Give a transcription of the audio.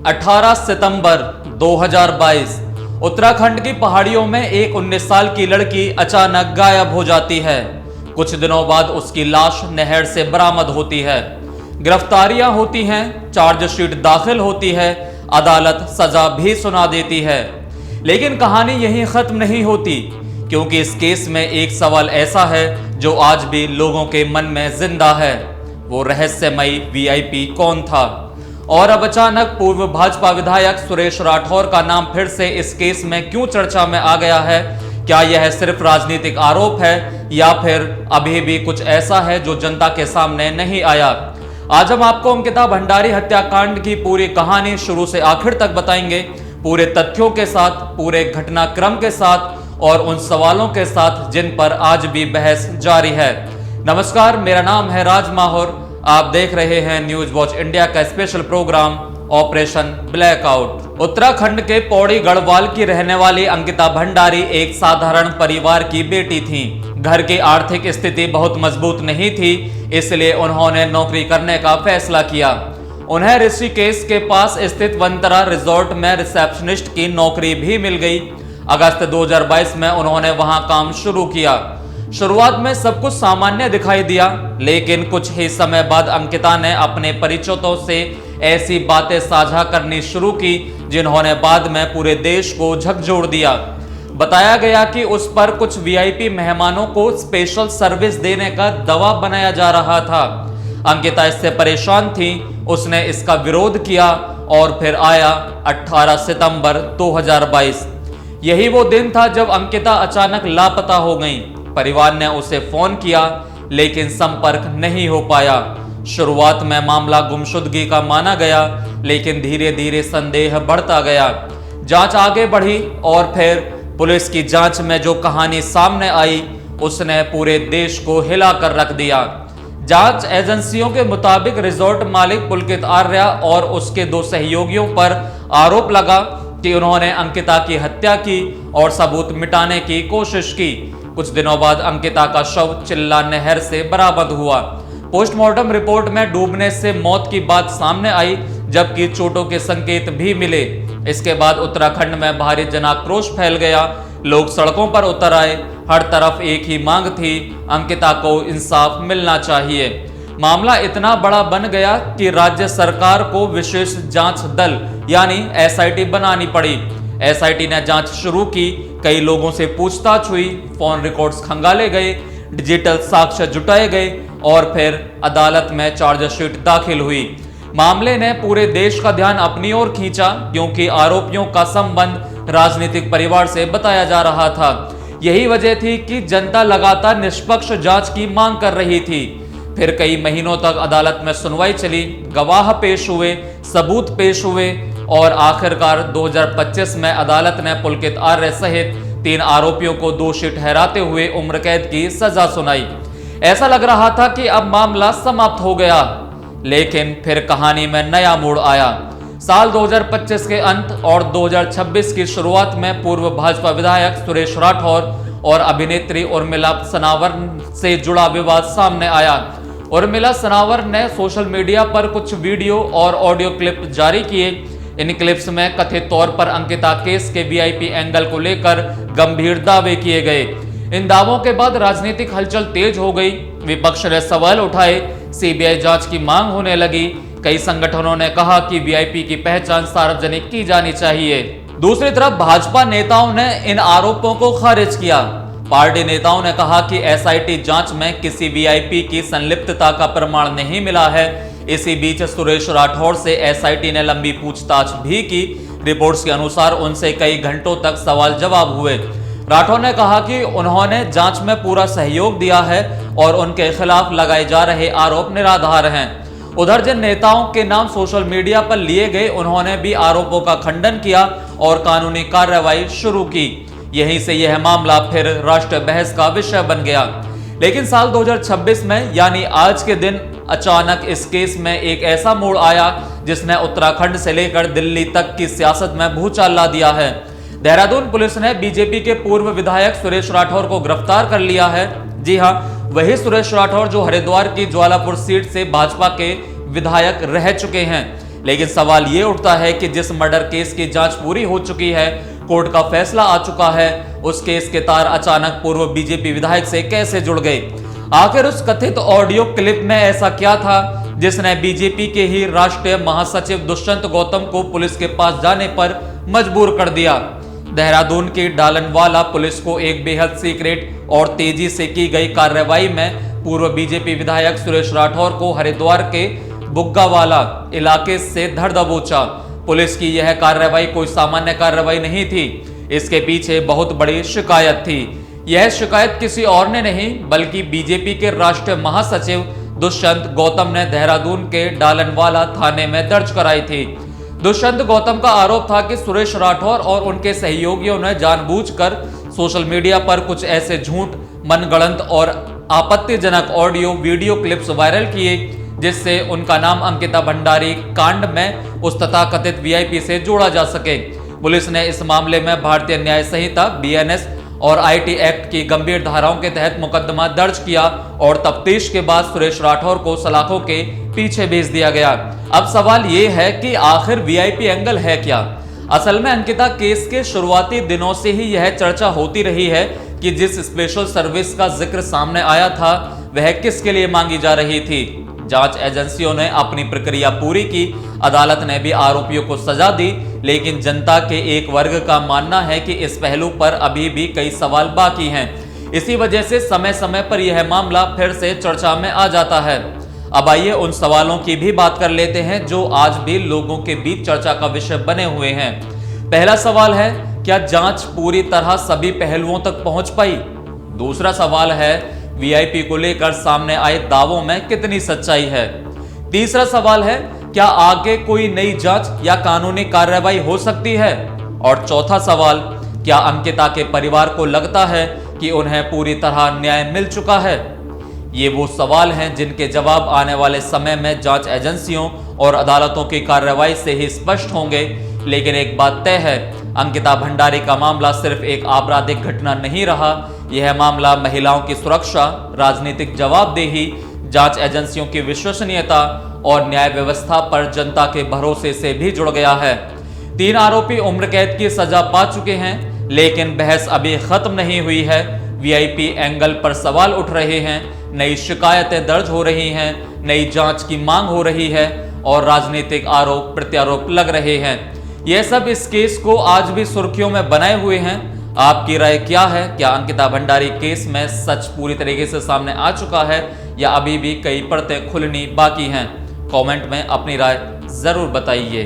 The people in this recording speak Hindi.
18 सितंबर 2022 उत्तराखंड की पहाड़ियों में एक 19 साल की लड़की अचानक गायब हो जाती है। कुछ दिनों बाद उसकी लाश नहर से बरामद होती है। गिरफ्तारियां होती हैं, चार्जशीट दाखिल होती है, अदालत सजा भी सुना देती है। लेकिन कहानी यहीं खत्म नहीं होती, क्योंकि इस केस में एक सवाल ऐसा है जो आज भी लोगों के मन में जिंदा है। वो रहस्यमयी वीआईपी कौन था? और अब अचानक पूर्व भाजपा विधायक सुरेश राठौर का नाम फिर से इस केस में क्यों चर्चा में आ गया है? क्या यह सिर्फ राजनीतिक आरोप है या फिर अभी भी कुछ ऐसा है जो जनता के सामने नहीं आया? आज हम आपको अंकिता भंडारी हत्याकांड की पूरी कहानी शुरू से आखिर तक बताएंगे, पूरे तथ्यों के साथ, पूरे घटनाक्रम के साथ और उन सवालों के साथ जिन पर आज भी बहस जारी है। नमस्कार, मेरा नाम है राज माहौर। आप देख रहे हैं न्यूज वॉच इंडिया का special programme operation blackout. Uttarakhand के पौड़ी गढ़वाल की रहने वाली अंकिता भंडारी एक साधारण परिवार की बेटी थी। घर की आर्थिक स्थिति बहुत मजबूत नहीं थी, इसलिए उन्होंने नौकरी करने का फैसला किया। उन्हें ऋषिकेश के पास स्थित वनतरा रिजॉर्ट में रिसेप्शनिस्ट की नौकरी भी मिल गई। अगस्त 2022 में उन्होंने वहां काम शुरू किया। शुरुआत में सब कुछ सामान्य दिखाई दिया, लेकिन कुछ ही समय बाद अंकिता ने अपने परिचितों से ऐसी बातें साझा करनी शुरू की जिन्होंने बाद में पूरे देश को झकझोर दिया। बताया गया कि उस पर कुछ वीआईपी मेहमानों को स्पेशल सर्विस देने का दबाव बनाया जा रहा था। अंकिता इससे परेशान थी, उसने इसका विरोध किया और फिर आया 18 सितंबर 2022। यही वो दिन था जब अंकिता अचानक लापता हो गई। परिवार ने उसे फोन किया, लेकिन संपर्क नहीं हो पाया। शुरुआत में मामला गुमशुदगी का माना गया, लेकिन धीरे धीरे संदेह बढ़ता गया। जांच आगे बढ़ी और फिर पुलिस की जांच में जो कहानी सामने आई उसने पूरे देश को हिलाकर रख दिया। जांच एजेंसियों के मुताबिक रिजॉर्ट मालिक पुलकित आर्या और उसके 2 सहयोगियों पर आरोप लगा कि उन्होंने अंकिता की हत्या की और सबूत मिटाने की कोशिश की। कुछ दिनों बाद अंकिता का शव चिल्ला नहर से बरामद हुआ। पोस्टमार्टम रिपोर्ट में डूबने से मौत की बात सामने आई, जबकि चोटों के संकेत भी मिले। इसके बाद उत्तराखंड में भारी जनाक्रोश फैल गया। लोग सड़कों पर उतर आए। हर तरफ एक ही मांग थी, अंकिता को इंसाफ मिलना चाहिए। मामला इतना बड़ा बन गया कि राज्य सरकार को विशेष जांच दल यानी एसआईटी बनानी पड़ी। एसआईटी ने जांच शुरू की। कई लोगों से पूछताछ हुई, फोन रिकॉर्ड्स खंगाले गए, डिजिटल साक्ष्य जुटाए गए और फिर अदालत में चार्जशीट दाखिल हुई। मामले ने पूरे देश का ध्यान अपनी ओर खींचा, क्योंकि आरोपियों का संबंध राजनीतिक परिवार से बताया जा रहा था। यही वजह थी कि जनता लगातार निष्पक्ष जांच की मांग कर रही थी। फिर कई महीनों तक अदालत में सुनवाई चली, गवाह पेश हुए, सबूत पेश हुए और आखिरकार 2025 में अदालत ने पुलकित आर्य सहित 3 आरोपियों को दोषी ठहराते हुए उम्र कैद की सजा सुनाई। ऐसा लग रहा था कि अब मामला समाप्त हो गया, लेकिन फिर कहानी में नया मोड़ आया। साल 2025 के अंत और 2026 की शुरुआत में पूर्व भाजपा विधायक सुरेश राठौर और अभिनेत्री उर्मिला सनावर से जुड़ा विवाद सामने आया। उर्मिला सनावर ने सोशल मीडिया पर कुछ वीडियो और ऑडियो क्लिप जारी किए। इन क्लिप्स में कथित तौर पर अंकिता केस के वीआईपी एंगल को लेकर गंभीर दावे किए गए। इन दावों के बाद राजनीतिक हलचल तेज हो गई। विपक्ष ने सवाल उठाए, सीबीआई जांच की मांग होने लगी। कई संगठनों ने कहा कि वीआईपी की पहचान सार्वजनिक की जानी चाहिए। दूसरी तरफ भाजपा नेताओं ने इन आरोपों को खारिज किया। पार्टी नेताओं ने कहा कि एसआईटी जांच में किसी वीआईपी की संलिप्तता का प्रमाण नहीं मिला है। इसी बीच सुरेश राठौर से एसआईटी ने लंबी पूछताछ भी की। रिपोर्ट्स के अनुसार उनसे कई घंटों तक सवाल जवाब हुए। राठौर ने कहा कि उन्होंने जांच में पूरा सहयोग दिया है और उनके खिलाफ लगाए जा रहे आरोप निराधार हैं। उधर जिन नेताओं के नाम सोशल मीडिया पर लिए गए, उन्होंने भी आरोपों का खंडन किया और कानूनी कार्रवाई शुरू की। यहीं से यह मामला फिर राष्ट्रीय बहस का विषय बन गया। लेकिन साल 2026 में यानी आज के दिन अचानक इस केस में एक ऐसा मोड़ आया जिसने उत्तराखंड से लेकर दिल्ली तक की सियासत में भूचाल ला दिया है। देहरादून पुलिस ने बीजेपी के पूर्व विधायक सुरेश राठौर को गिरफ्तार कर लिया है। जी हां, वही सुरेश राठौर जो हरिद्वार की ज्वालापुर सीट से भाजपा के विधायक रह चुके हैं। लेकिन सवाल ये उठता है कि जिस मर्डर केस की जांच पूरी हो चुकी है, कोर्ट का फैसला आ चुका है, उस केस के तार अचानक पूर्व बीजेपी विधायक से कैसे जुड़ गए? आखिर उस कथित ऑडियो क्लिप में ऐसा क्या था जिसने बीजेपी के ही राष्ट्रीय महासचिव दुष्यंत गौतम को पुलिस के पास जाने पर मजबूर कर दिया? देहरादून की डालनवाला पुलिस को एक बेहद सीक्रेट और तेजी से की गई कार्रवाई में पूर्व बीजेपी विधायक सुरेश राठौर को हरिद्वार के बुग्गावाला इलाके से धर दबोचा। पुलिस की यह कार्रवाई कोई सामान्य कार्रवाई नहीं थी, इसके पीछे बहुत बड़ी शिकायत थी। यह शिकायत किसी और ने नहीं बल्कि बीजेपी के राष्ट्रीय महासचिव दुष्यंत गौतम ने देहरादून के डालनवाला थाने में दर्ज कराई थी। दुष्यंत गौतम का आरोप था कि सुरेश राठौर और उनके सहयोगियों ने जानबूझकर सोशल मीडिया पर कुछ ऐसे झूठ, मनगढ़ंत और आपत्तिजनक ऑडियो वीडियो क्लिप्स वायरल किए जिससे उनका नाम अंकिता भंडारी कांड में उस तथाकथित वीआईपी से जोड़ा जा सके। पुलिस ने इस मामले में भारतीय न्याय संहिता बीएनएस और आईटी एक्ट की गंभीर धाराओं के तहत मुकदमा दर्ज किया और तफ्तीश के बाद सुरेश राठौर को सलाखों के पीछे भेज दिया गया। अब सवाल ये है कि आखिर वीआईपी एंगल है क्या? असल में अंकिता केस के शुरुआती दिनों से ही यह चर्चा होती रही है कि जिस स्पेशल सर्विस का जिक्र सामने आया था वह किसके लिए मांगी जा रही थी। जांच एजेंसियों ने अपनी प्रक्रिया पूरी की, अदालत ने भी आरोपियों को सजा दी, लेकिन जनता के एक वर्ग का मानना है कि इस पहलू पर अभी भी कई सवाल बाकी हैं। इसी वजह से समय समय पर यह मामला फिर से चर्चा में आ जाता है। अब आइए उन सवालों की भी बात कर लेते हैं जो आज भी लोगों के बीच चर्चा का विषय बने हुए हैं। पहला सवाल है, क्या जांच पूरी तरह सभी पहलुओं तक पहुंच पाई? दूसरा सवाल है, वीआईपी को लेकर सामने आए दावों में कितनी सच्चाई है? तीसरा सवाल है, क्या आगे कोई नई जांच या कानूनी कार्रवाई हो सकती है? और चौथा सवाल, क्या अंकिता के परिवार को लगता है कि उन्हें पूरी तरह न्याय मिल चुका है? ये वो सवाल हैं जिनके जवाब आने वाले समय में जांच एजेंसियों और अदालतों की कार्रवाई से ही स्पष्ट होंगे। लेकिन एक बात तय है, अंकिता भंडारी का मामला सिर्फ एक आपराधिक घटना नहीं रहा, यह मामला महिलाओं की सुरक्षा, राजनीतिक जवाबदेही, जांच एजेंसियों की विश्वसनीयता और न्याय व्यवस्था पर जनता के भरोसे से भी जुड़ गया है। 3 आरोपी उम्र कैद की सजा पा चुके हैं, लेकिन बहस अभी खत्म नहीं हुई है। वीआईपी एंगल पर सवाल उठ रहे हैं, नई शिकायतें दर्ज हो रही हैं, नई जांच की मांग हो रही है और राजनीतिक आरोप प्रत्यारोप लग रहे हैं। यह सब इस केस को आज भी सुर्खियों में बनाए हुए हैं। आपकी राय क्या है? क्या अंकिता भंडारी केस में सच पूरी तरीके से सामने आ चुका है या अभी भी कई परतें खुलनी बाकी हैं? कमेंट में अपनी राय जरूर बताइए।